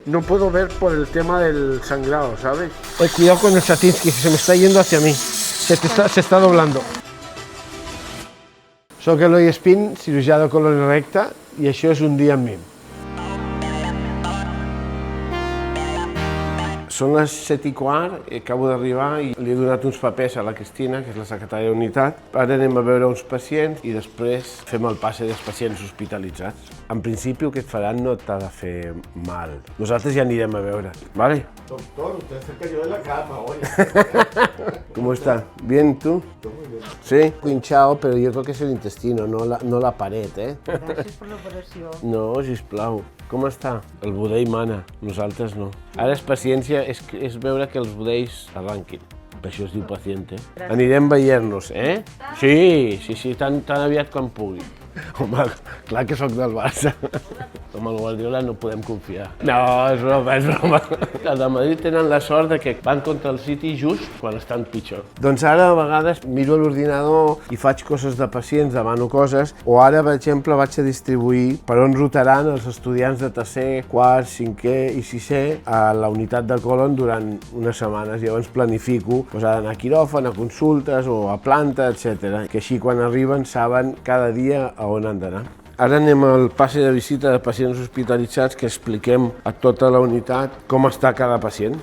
no puedo ver por el tema del sangrado, ¿sabes? Cuidado con el Satinsky, se me está yendo hacia mí. Se está doblando. Soc Eloi Espín, cirurgià de colon recte, i això és un dia amb mi. Són les 7:15, acabo d'arribar i li he donat uns papers a la Cristina, que és la secretària d'unitat. Ara anem a veure uns pacients i després fem el passe dels pacients hospitalitzats. En principi el que et faran no t'ha de fer mal. Nosaltres ja anirem a veure, ¿vale? Doctor, usted se cayó de la cama hoy. ¿Cómo está? ¿Bien tú? Sí, hinchado, pero yo creo que es el intestino, no la pared, ¿eh? Gràcies per l'operació. No, sisplau. Com està? El budell mana, nosaltres no. Ara és paciència, és veure que els budells arranquin. Per això es diu paciente. Anirem veient-nos, eh? Sí, tan aviat com pugui. Home, clar que sóc del Barça. Amb el Guardiola no podem confiar. No, és broma. Els de Madrid tenen la sort de que van contra el City just quan estan pitjor. Doncs ara a vegades miro l'ordinador i faig coses de pacients, demano coses, o ara, per exemple, vaig a distribuir per on rotaran els estudiants de tercer, quart, cinquè i sisè a la unitat de colon durant unes setmanes. Llavors planifico d'anar a quiròfan, a consultes o a planta, etc. Que així quan arriben saben cada dia a on han d'anar. Ara anem al passe de visita de pacients hospitalitzats que expliquem a tota la unitat com està cada pacient.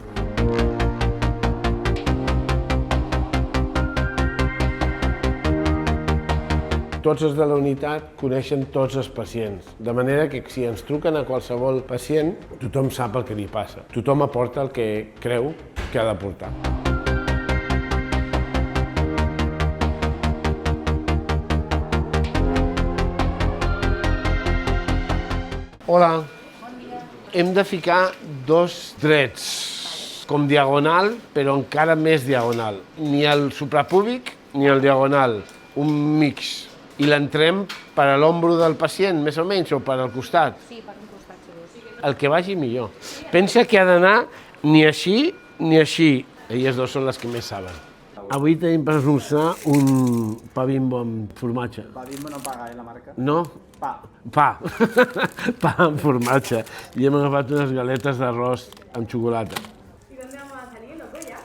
Tots els de la unitat coneixen tots els pacients, de manera que si ens truquen a qualsevol pacient, tothom sap el que li passa. Tothom aporta el que creu que ha d'aportar. Hola. Bon dia. Hem de ficar dos drets, com diagonal, però encara més diagonal. Ni el suprapúbic ni el diagonal, un mix. I l'entrem per a l'ombro del pacient, més o menys, o per al costat? Sí, per un costat, segur. El que vagi millor. Pensa que ha d'anar ni així ni així. Elles dos són les que més saben. Avui tenim per esmorzar un pa bimbo amb formatge. Pa bimbo no paga, la marca? No? Pa. Pa. Pa amb formatge. I hem agafat unes galetes d'arròs amb xocolata. ¿Y dónde vamos a salir, loco, ya?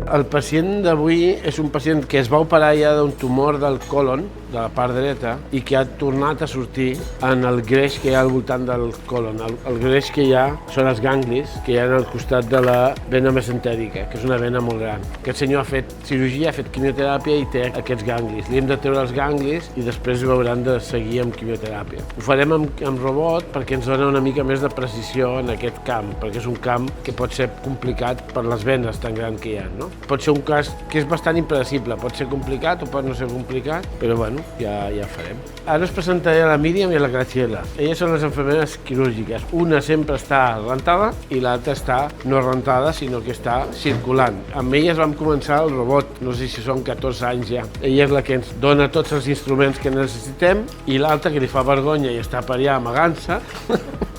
El pacient d'avui és un pacient que es va operar ja d'un tumor del colon, de la part dreta, i que ha tornat a sortir en el greix que hi ha al voltant del colon. El greix que hi ha són els ganglis que hi ha al costat de la vena mesentèrica, que és una vena molt gran. Aquest senyor ha fet cirurgia, ha fet quimioteràpia i té aquests ganglis. Li hem de treure els ganglis i després ho hauran de seguir amb quimioteràpia. Ho farem amb robot perquè ens dona una mica més de precisió en aquest camp, perquè és un camp que pot ser complicat per les venes tan grans que hi ha, no? Pot ser un cas que és bastant impredecible, pot ser complicat o pot no ser complicat, però bueno, ja farem. Ara us presentaré a la Míriam i a la Graciela. Elles són les infermeres quirúrgiques. Una sempre està rentada i l'altra està no rentada, sinó que està circulant. Amb elles vam començar el robot, no sé si són 14 anys ja. Ella és la que ens dona tots els instruments que necessitem i l'altra que li fa vergonya i està per allà amagant-se,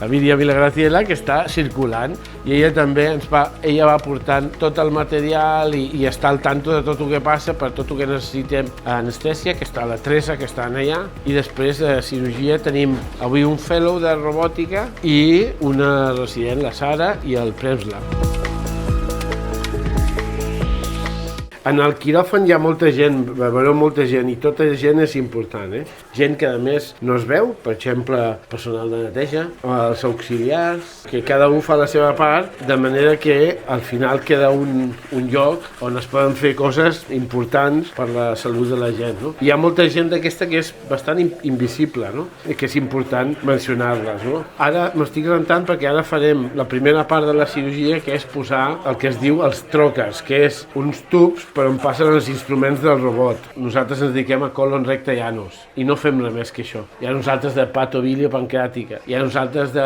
la Míriam i la Graciela, que està circulant, i ella també ella va portant tot el material i està al tanto de tot el que passa, per tot el que necessitem. Anestèsia, que està la Teresa, que està allà, i després de cirurgia tenim avui un fellow de robòtica i una resident, la Sara, i el Premsla. En el quiròfan hi ha molta gent, veureu molta gent, i tota gent és important, Gent que a més no es veu, per exemple, personal de neteja, els auxiliars, que cada un fa la seva part, de manera que al final queda un lloc on es poden fer coses importants per la salut de la gent, no? Hi ha molta gent d'aquesta que és bastant invisible, no? I que és important mencionar-les, no? Ara m'estic rentant perquè ara farem la primera part de la cirurgia, que és posar el que es diu els troques, que és uns tubs per on passen els instruments del robot. Nosaltres ens dediquem a colon recte i anus i no fem res més que això. Hi ha nosaltres de patobiliopancreàtica, hi ha nosaltres de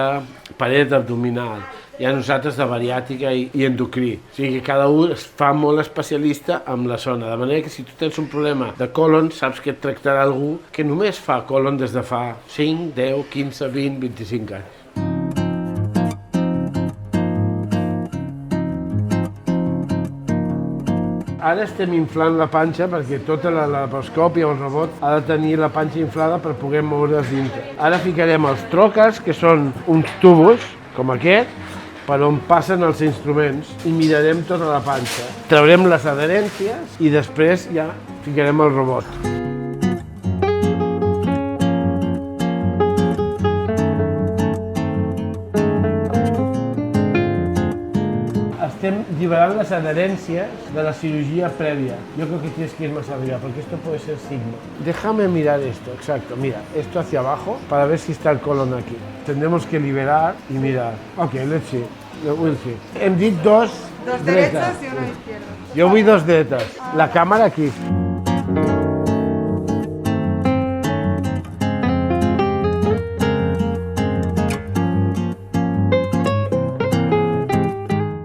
paret abdominal, hi ha nosaltres de bariàtrica i endocrí. O sigui que cada un es fa molt especialista amb la zona, de manera que si tu tens un problema de colon, saps que et tractarà algú que només fa colon des de fa 5, 10, 15, 20, 25 anys. Ara estem inflant la panxa perquè tota la laparoscòpia o el robot ha de tenir la panxa inflada per poder moure's dintre. Ara ficarem els troques, que són uns tubos, com aquest, per on passen els instruments i mirarem tota la panxa. Traurem les adherències i després ja ficarem el robot. Estem liberant las adherencias de la cirugía previa. Yo creo que tienes que ir más arriba, porque esto puede ser signo. Déjame mirar esto, exacto. Mira, esto hacia abajo, para ver si está el colon aquí. Tendremos que liberar y mirar. Ok, let's see. We'll see. Hem dit dos derechas y una izquierda. Yo vull dos dretes. La càmera aquí.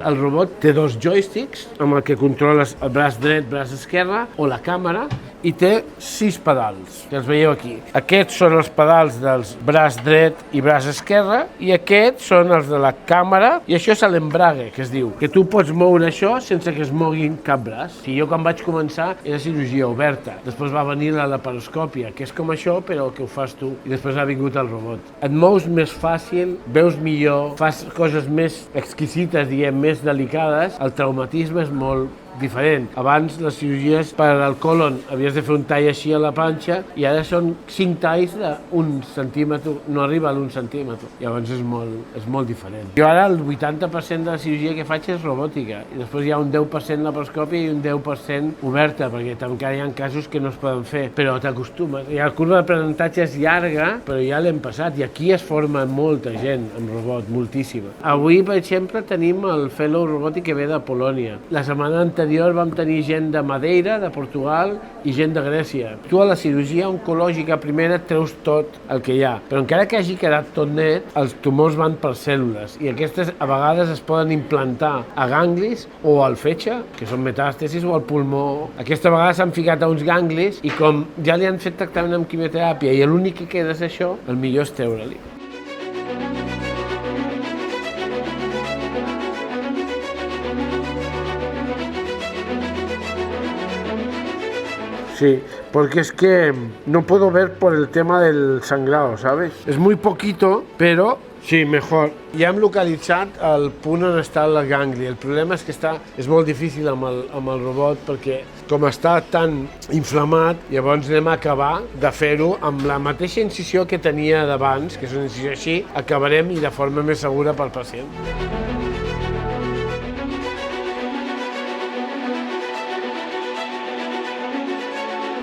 El robot té dos joysticks amb el que controles el braç dret, braç esquerre o la càmera i té 6 pedals, que els veieu aquí. Aquests són els pedals dels braç dret i braç esquerre i aquests són els de la càmera i això és l'embrague, que es diu, que tu pots moure això sense que es moguin cap braç. Si jo quan vaig començar era cirurgia oberta, després va venir la laparoscòpia, que és com això però que ho fas tu i després ha vingut el robot. Et mous més fàcil, veus millor, fas coses més exquisites, diguem, més delicades, el traumatisme és molt diferent. Abans les cirurgies per al colon havies de fer un tall així a la panxa i ara són 5 talls d'1 centímetre, no arriba a l'1 centímetre. Llavors és molt diferent. Jo ara el 80% de la cirurgia que faig és robòtica i després hi ha un 10% laparoscòpia i un 10% oberta perquè encara hi ha casos que no es poden fer, però t'acostumes. La curva d'aprenentatge és llarga, però ja l'hem passat i aquí es forma molta gent amb robot, moltíssima. Avui, per exemple, tenim el fellow robòtic que ve de Polònia. La setmana anterior vam tenir gent de Madeira, de Portugal i gent de Grècia. Tu a la cirurgia oncològica primera treus tot el que hi ha, però encara que hagi quedat tot net, els tumors van per cèl·lules i aquestes a vegades es poden implantar a ganglis o al fetge, que són metàstasis, o al pulmó. Aquesta vegada s'han ficat a uns ganglis i com ja li han fet tractament amb quimioteràpia i l'únic que queda és això, el millor és treure-li. Sí, porque es que no puedo ver por el tema del sangrado, ¿sabes? Es muy poquito, pero sí, mejor. Ja hem localitzat el punt on està el gangli. El problema és que és molt difícil amb el robot perquè com està tan inflamat, llavors anem a acabar de fer-ho amb la mateixa incisió que tenia d'abans, que és una incisió així, acabarem i de forma més segura pel pacient.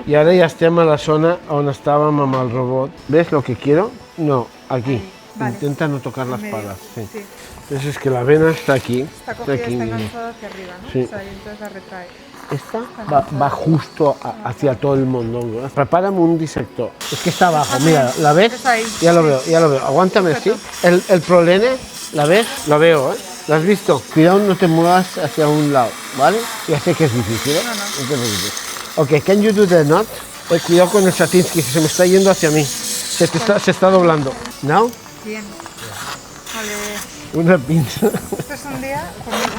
Y ahora ya estem a la zona on estàvem amb el robot. ¿Ves lo que quiero? No, aquí. Vale. Intenta no tocar las Medio. palas. Sí. Sí. Entonces es que la vena está aquí. Está cogida, aquí. está enganchada hacia arriba, ¿no? Sí. O sea, y entonces la retrae. Esta va justo hacia todo el mondongo. Prepárame un disector. Es que está abajo, mira, ¿la ves? Está ahí. Ya lo veo, ya lo veo. Aguántame así. El prolene, ¿la ves? Lo veo, ¿eh? ¿Lo has visto? Cuidado, no te muevas hacia un lado, ¿vale? Ya sé que es difícil, ¿eh? No. No te preocupes. Ok, can you do the knot? Cuidado con el Satinsky, se me está yendo hacia mí. Se está doblando. ¿Now? Bien. Vale. Una pinza. Esto es un día conmigo.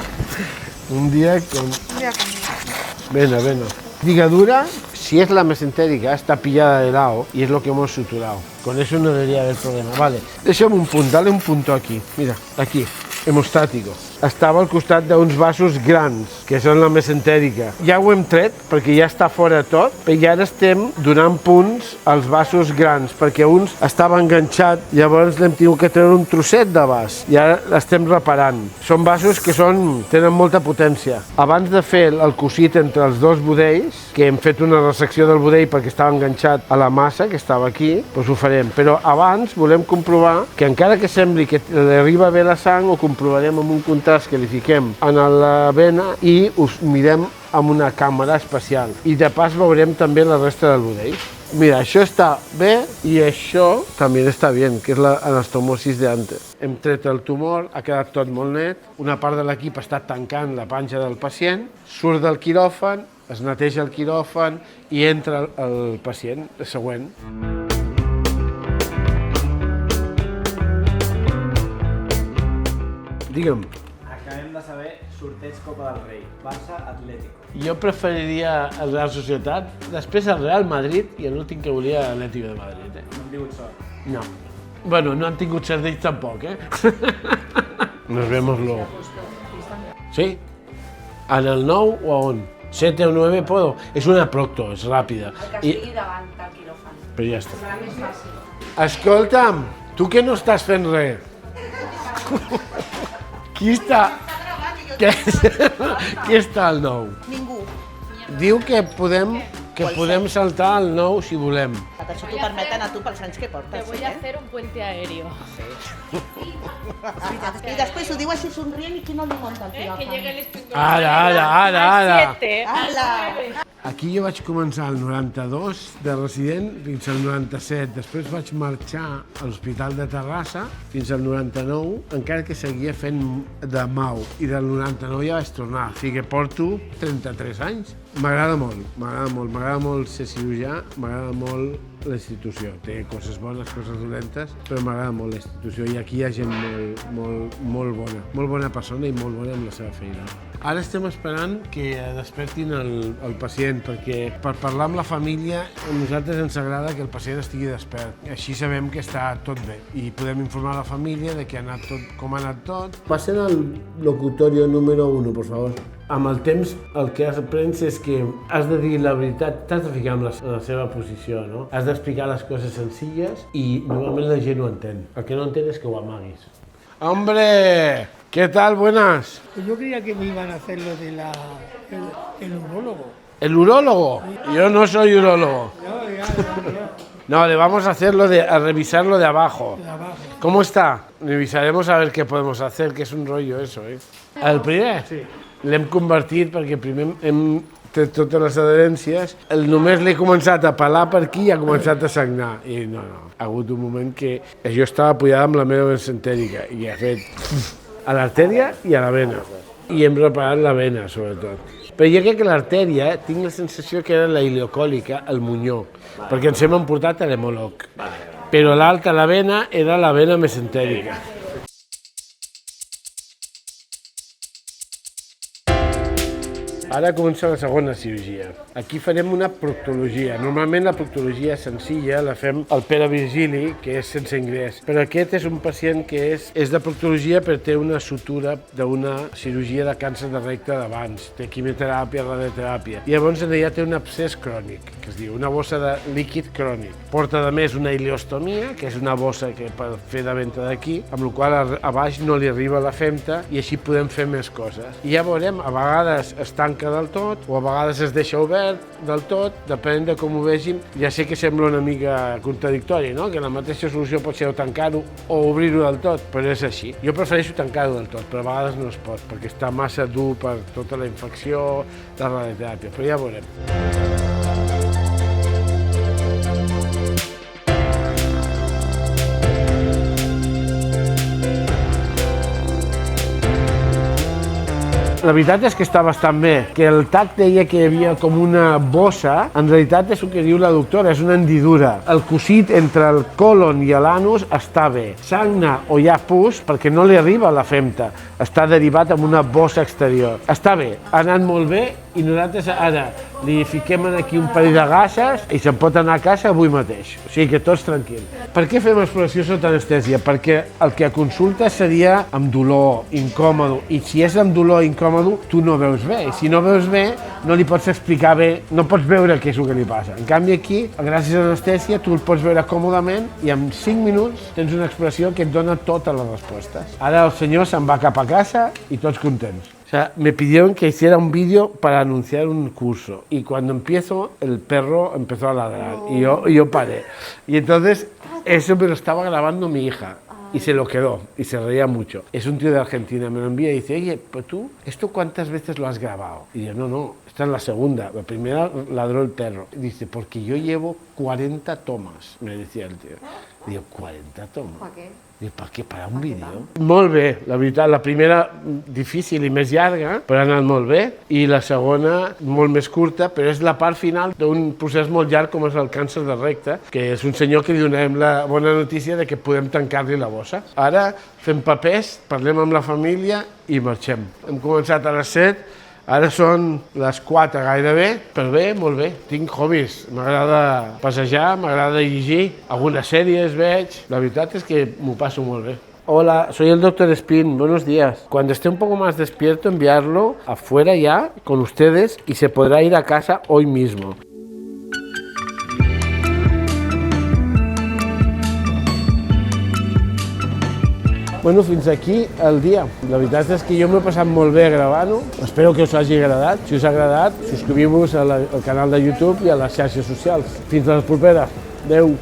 Un día con... Un día conmigo. Vena. Ligadura, si es la mesentérica, está pillada de lado y es lo que hemos suturado. Con eso no debería haber problema. Vale, deixa'm un punt, dale un punto aquí. Mira, aquí, hemostático. Estava al costat d'uns vasos grans, que són la mesentèrica. Ja ho hem tret, perquè ja està fora tot, però ara estem donant punts als vasos grans, perquè uns estava enganxat, llavors l'hem tingut que treure un trosset de vas, i ara l'estem reparant. Són vasos que tenen molta potència. Abans de fer el cosit entre els dos budells, que hem fet una resecció del budell perquè estava enganxat a la massa, que estava aquí, doncs ho farem. Però abans volem comprovar que encara que sembli que li arriba bé la sang, ho comprovarem amb un contrast que li fiquem en la vena i us mirem amb una càmera especial. I de pas veurem també la resta del budell. Mira, això està bé i això també està bé, que és l'anastomosis d'antes. Hem tret el tumor, ha quedat tot molt net, una part de l'equip està tancant la panxa del pacient, surt del quiròfan, es neteja el quiròfan i entra el pacient següent. Digue'm. Acabem de saber sorteig Copa del Rei, Barça-Atlético. Jo preferiria el Real Societat, després el Real Madrid i l'últim que volia l'Atlético de Madrid. No hem tingut sort. No. Bueno, no han tingut cert d'ells tampoc, Nos vemos luego. ¿Sí? ¿En el 9 o on? 7 o 9 puedo. És una procto, és ràpida. El que estigui davant del quiròfan. Però ja està. Serà més fàcil. Escolta'm, tu que no estàs fent res. Qui està? Qui està al 9? Ningú. Diu que podem saltar al 9 si volem. Això t'ho permeten a tu pels anys que Te portes, voy a hacer un puente aéreo. I després ho diu així somrient i qui no li munta el Que quiròfan. llegue el inspector. Ara. 7. Ala! Aquí jo vaig començar al 92 de resident fins al 97. Després vaig marxar a l'Hospital de Terrassa fins al 99, encara que seguia fent de MAU. I del 99 ja vaig tornar. O sigui que porto 33 anys. M'agrada molt ser cirurgià, m'agrada molt la institució. Té coses bones, coses dolentes, però m'agrada molt la institució i aquí hi ha gent molt bona persona i molt bona amb la seva feina. Ara estem esperant que despertin el pacient, perquè per parlar amb la família a nosaltres ens agrada que el pacient estigui despert. Així sabem que està tot bé i podem informar la família de que ha anat tot, com ha anat tot. Passen al locutorio número 1, por favor. Amb el temps el que aprens és que has de dir la veritat, t'has de ficar en la seva posició, no? Has d'explicar les coses senzilles i normalment la gent ho entén. El que no entén és que ho amaguis. ¡Hombre! ¿Qué tal? Buenas. Yo creía que me iban a hacer lo de el urólogo. ¿El urólogo? Yo no soy urólogo. No, le vamos a hacer a revisar lo de abajo. ¿Cómo está? Revisaremos a ver qué podemos hacer, que és un rotllo eso, El primer? Sí. L'hem convertit perquè primer hem tret totes les adherències, només l'he començat a pelar per aquí i ha començat a sagnar. I no, ha hagut un moment que jo estava apoyada amb la meva mesentèrica i ha fet a l'artèria i a la vena. I hem reparat la vena, sobretot. Però jo crec que l'artèria, tinc la sensació que era la ileocòlica, el munyó, perquè ens hem emportat a l'hemòleg. Però l'altra, la vena, era la vena mesentèrica. Ara comença la segona cirurgia. Aquí farem una proctologia. Normalment la proctologia senzilla la fem al Pere Virgili, que és sense ingrés. Però aquest és un pacient que és de proctologia però té una sutura d'una cirurgia de càncer de recte d'abans. Té quimioteràpia, radioteràpia. I llavors ja té un abscés crònic, que es diu una bossa de líquid crònic. Porta a més una ileostomia, que és una bossa que per fer de venta d'aquí, amb la qual a baix no li arriba la femta i així podem fer més coses. I ja veurem, a vegades es tanca del tot, o a vegades es deixa obert del tot, depenent de com ho vegin. Ja sé que sembla una mica contradictori, no? Que la mateixa solució pot ser o tancar-ho o obrir-ho del tot, però és així. Jo prefereixo tancar-ho del tot, però a vegades no es pot, perquè està massa dur per tota la infecció de la radioteràpia, però ja veurem. La veritat és que està bastant bé, que el TAC deia que hi havia com una bossa, en realitat és el que diu la doctora, és una hendidura. El cosit entre el colon i l'anus està bé. Sagna o hi ha pus perquè no li arriba la femta, està derivat amb una bossa exterior. Està bé, ha anat molt bé i nosaltres ara li fiquem aquí un parell de gasses i se'n pot anar a casa avui mateix. O sigui que tots tranquils. Per què fem exploració sota anestèsia? Perquè el que a consulta seria amb dolor, incòmode, i si és amb dolor incòmode tu no veus bé, i si no veus bé no li pots explicar bé, no pots veure què és el que li passa. En canvi aquí, gràcies a l'anestèsia, tu el pots veure còmodament i en 5 minuts tens una exploració que et dona totes les respostes. Ara el senyor se'n va cap a casa i tots contents. O sea, me pidieron que hiciera un vídeo para anunciar un curso y cuando empiezo el perro empezó a ladrar y yo paré. Y entonces eso me lo estaba grabando mi hija. Y se lo quedó, y se reía mucho. Es un tío de Argentina, me lo envía y dice, oye, pero tú, ¿esto cuántas veces lo has grabado? Y yo, no, esta es la segunda, la primera ladró el perro. Y dice, porque yo llevo 40 tomas, me decía el tío. Diu, 40 tomos? ¿Para qué? Diu, per què? Per un vídeo? Molt bé, la veritat, la primera difícil i més llarga, però ha anat molt bé, i la segona molt més curta, però és la part final d'un procés molt llarg com és el càncer de recte, que és un senyor que li donem la bona notícia de que podem tancar-li la bossa. Ara fem papers, parlem amb la família i marxem. Hem començat a les 7, ara són les 4 gairebé, però bé, molt bé. Tinc hobbies, m'agrada passejar, m'agrada llegir, algunes sèries veig. La veritat és que m'ho passo molt bé. Hola, soy el Dr. Spin, buenos días. Cuando esté un poco más despierto, enviarlo afuera ya con ustedes y se podrá ir a casa hoy mismo. Bueno, fins aquí el dia. La veritat és que jo m'he passat molt bé gravant-ho. Espero que us hagi agradat. Si us ha agradat, subscriviu-vos al canal de YouTube i a les xarxes socials. Fins a la propera. Adéu.